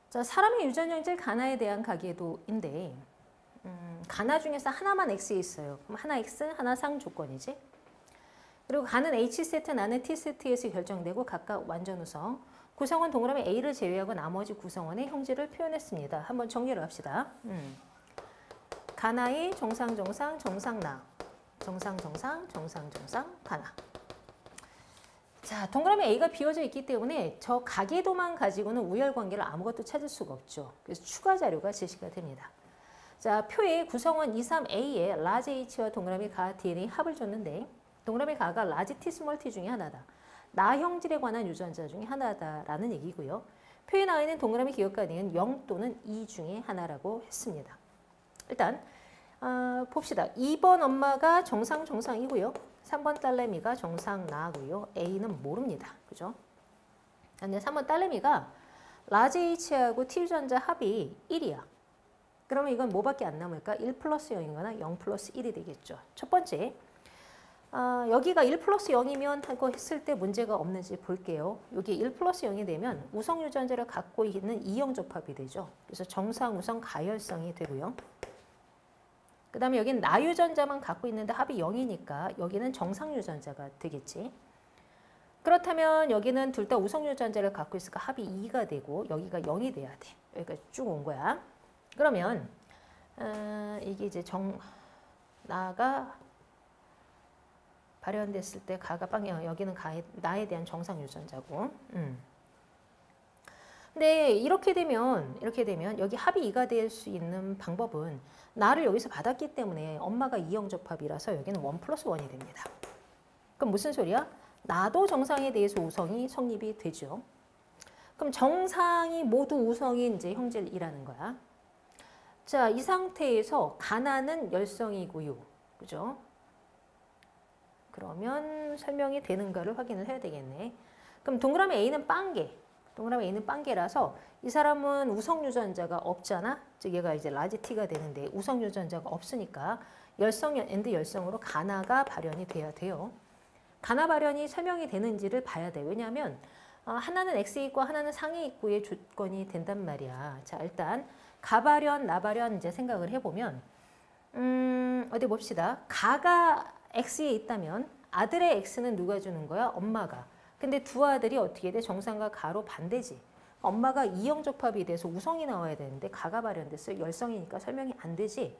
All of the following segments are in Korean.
자, 사람의 유전형질 가나에 대한 가계도인데 가나 중에서 하나만 X에 있어요. 그럼 하나 X, 하나 상 조건이지. 그리고 가는 H세트, 나는 T세트에서 결정되고 각각 완전우성. 구성원 동그라미 A를 제외하고 나머지 구성원의 형질을 표현했습니다. 한번 정리를 합시다. 가나의 정상, 정상, 정상나. 정상, 정상, 정상, 정상, 가나. 자, 동그라미 A가 비워져 있기 때문에 저 가계도만 가지고는 우열관계를 아무것도 찾을 수가 없죠. 그래서 추가 자료가 제시가 됩니다. 자, 표에 구성원 2, 3A에 라지 H와 동그라미 가 DNA 합을 줬는데 동그라미 가가 라지 T, 스몰 T 중에 하나다. 나 형질에 관한 유전자 중에 하나다라는 얘기고요. 표에 나와 있는 동그라미 기억과 니은 0 또는 2 중에 하나라고 했습니다. 일단 봅시다. 2번 엄마가 정상, 정상이고요. 3번 딸내미가 정상 나고요. A는 모릅니다. 그죠? 근데 3번 딸내미가 라지 H하고 T 유전자 합이 1이야. 그러면 이건 뭐밖에 안 남을까? 1 플러스 0이거나 0 플러스 1이 되겠죠. 첫 번째, 여기가 1 플러스 0이면 하고 했을 때 문제가 없는지 볼게요. 여기 1 플러스 0이 되면 우성 유전자를 갖고 있는 이형 접합이 되죠. 그래서 정상, 우성, 가열성이 되고요. 그 다음에 여기는 나 유전자만 갖고 있는데 합이 0이니까 여기는 정상 유전자가 되겠지. 그렇다면 여기는 둘 다 우성 유전자를 갖고 있으니까 합이 2가 되고 여기가 0이 돼야 돼. 여기까지 쭉 온 거야. 그러면 이게 이제 나가 발현됐을 때 가가 빵이야. 여기는 나에 대한 정상 유전자고. 근데 이렇게 되면 여기 합이 2가 될 수 있는 방법은 나를 여기서 받았기 때문에 엄마가 이형 접합이라서 여기는 1 플러스 1이 됩니다. 그럼 무슨 소리야? 나도 정상에 대해서 우성이 성립이 되죠. 그럼 정상이 모두 우성이 이제 형질이라는 거야. 자, 이 상태에서 가나는 열성이고요. 그죠? 그러면 설명이 되는가를 확인을 해야 되겠네. 그럼 동그라미 A는 빵개. 동그라미 A는 빵개라서 이 사람은 우성 유전자가 없잖아. 즉 얘가 이제 라지 T가 되는데 우성 유전자가 없으니까 열성 엔드 열성으로 가나가 발현이 돼야 돼요. 가나 발현이 설명이 되는지를 봐야 돼. 왜냐하면 하나는 X에 있고 하나는 상에 있고의 조건이 된단 말이야. 자, 일단 가발현, 나발현 이제 생각을 해보면 어디 봅시다. 가가 X에 있다면 아들의 X는 누가 주는 거야? 엄마가. 근데 두 아들이 어떻게 돼? 정상과 가로 반대지. 엄마가 이형 접합이 돼서 우성이 나와야 되는데 가가 발현됐어요. 열성이니까 설명이 안 되지.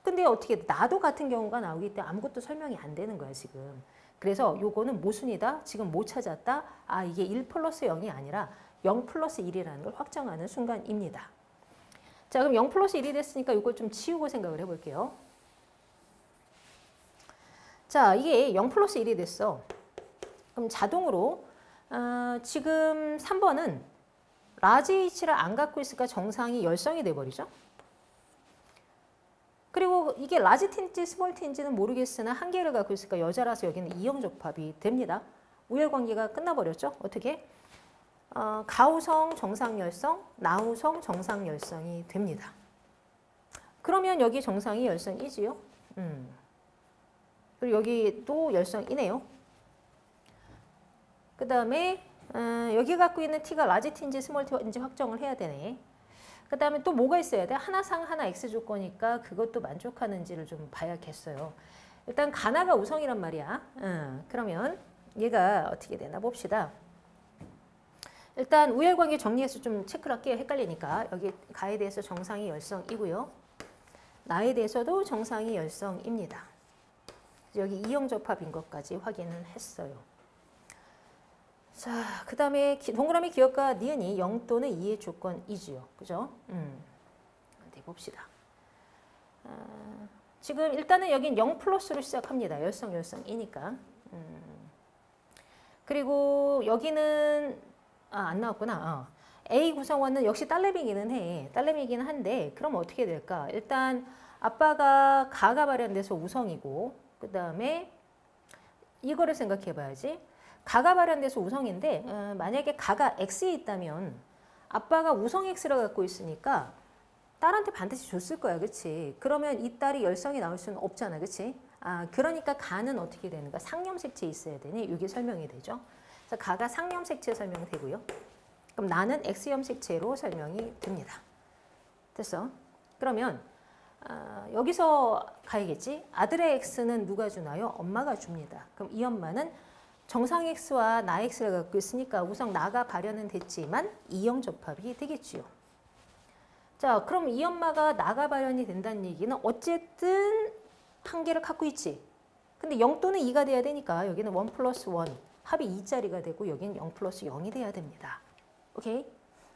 근데 어떻게 나도 같은 경우가 나오기 때문에 아무것도 설명이 안 되는 거야 지금. 그래서 요거는 모순이다. 지금 못 찾았다. 아, 이게 1 플러스 0이 아니라 0 플러스 1이라는 걸 확정하는 순간입니다. 자, 그럼 0 플러스 1이 됐으니까 이걸 좀 치우고 생각을 해볼게요. 자, 이게 0 플러스 1이 됐어. 그럼 자동으로 지금 3번은 라지 H를 안 갖고 있으니까 정상이 열성이 돼버리죠. 그리고 이게 라지 T인지 스몰 T인지는 모르겠으나 한 개를 갖고 있으니까 여자라서 여기는 이형 접합이 됩니다. 우열관계가 끝나버렸죠. 어떻게? 가우성 정상열성, 나우성 정상열성이 됩니다. 그러면 여기 정상이 열성이지요. 그리고 여기도 열성이네요. 그 다음에 여기 갖고 있는 T가 라지 T인지 스몰 T인지 확정을 해야 되네. 그 다음에 또 뭐가 있어야 돼? 하나 상 하나 X 조건이니까 그것도 만족하는지를 좀 봐야겠어요. 일단 가나가 우성이란 말이야. 그러면 얘가 어떻게 되나 봅시다. 일단 우열관계 정리해서 좀 체크를 할게요. 헷갈리니까. 여기 가에 대해서 정상이 열성이고요. 나에 대해서도 정상이 열성입니다. 여기 이형 접합인 것까지 확인을 했어요. 자, 그 다음에 동그라미 기억과 니은이 0 또는 2의 조건이지요. 그죠? 어디 봅시다. 지금 일단은 여긴 0 플러스로 시작합니다. 열성이니까. 그리고 여기는 안 나왔구나. A 구성원은 역시 딸내미기는 해. 딸내미기는 한데 그럼 어떻게 될까? 일단 아빠가 가가 발현돼서 우성이고 그 다음에 이거를 생각해 봐야지. 가가 발현돼서 우성인데 만약에 가가 X에 있다면 아빠가 우성 X를 갖고 있으니까 딸한테 반드시 줬을 거야. 그치? 그러면 이 딸이 열성이 나올 수는 없잖아. 그치? 그러니까 가는 어떻게 되는가? 상념색체에 있어야 되니? 이게 설명이 되죠. 그래서 가가 상념색체 설명되고요. 그럼 나는 X 염색체로 설명이 됩니다. 됐어? 그러면 여기서 가야겠지? 아들의 X는 누가 주나요? 엄마가 줍니다. 그럼 이 엄마는 정상 X와 나 X를 갖고 있으니까 우선 나가 발현은 됐지만 이형 접합이 되겠지요. 자, 그럼 이 엄마가 나가 발현이 된다는 얘기는 어쨌든 한 개를 갖고 있지. 근데 0 또는 2가 돼야 되니까 여기는 1 플러스 1 합이 2짜리가 되고 여기는 0 플러스 0이 돼야 됩니다. 오케이?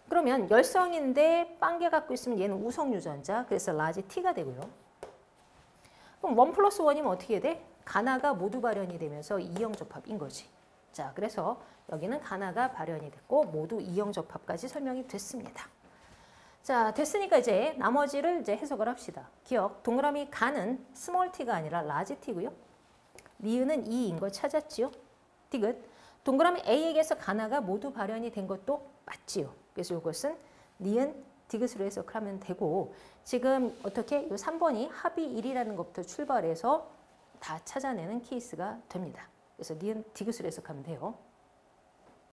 그러면 열성인데 빵개 갖고 있으면 얘는 우성 유전자, 그래서 라지 T가 되고요. 그럼 1 플러스 1이면 어떻게 돼? 가나가 모두 발현이 되면서 이형 접합인 거지. 자, 그래서 여기는 가나가 발현이 됐고 모두 이형 접합까지 설명이 됐습니다. 자, 됐으니까 이제 나머지를 이제 해석을 합시다. 기억, 동그라미 가는 스몰 t가 아니라 라지 t고요. 니은은 2인 걸 찾았지요. 디귿, 동그라미 A에게서 가나가 모두 발현이 된 것도 맞지요. 그래서 이것은 니은 디귿으로 해석을 하면 되고, 지금 어떻게 이 3번이 합이 1이라는 것부터 출발해서 다 찾아내는 케이스가 됩니다. 그래서 니은 디귿으로 해석하면 돼요.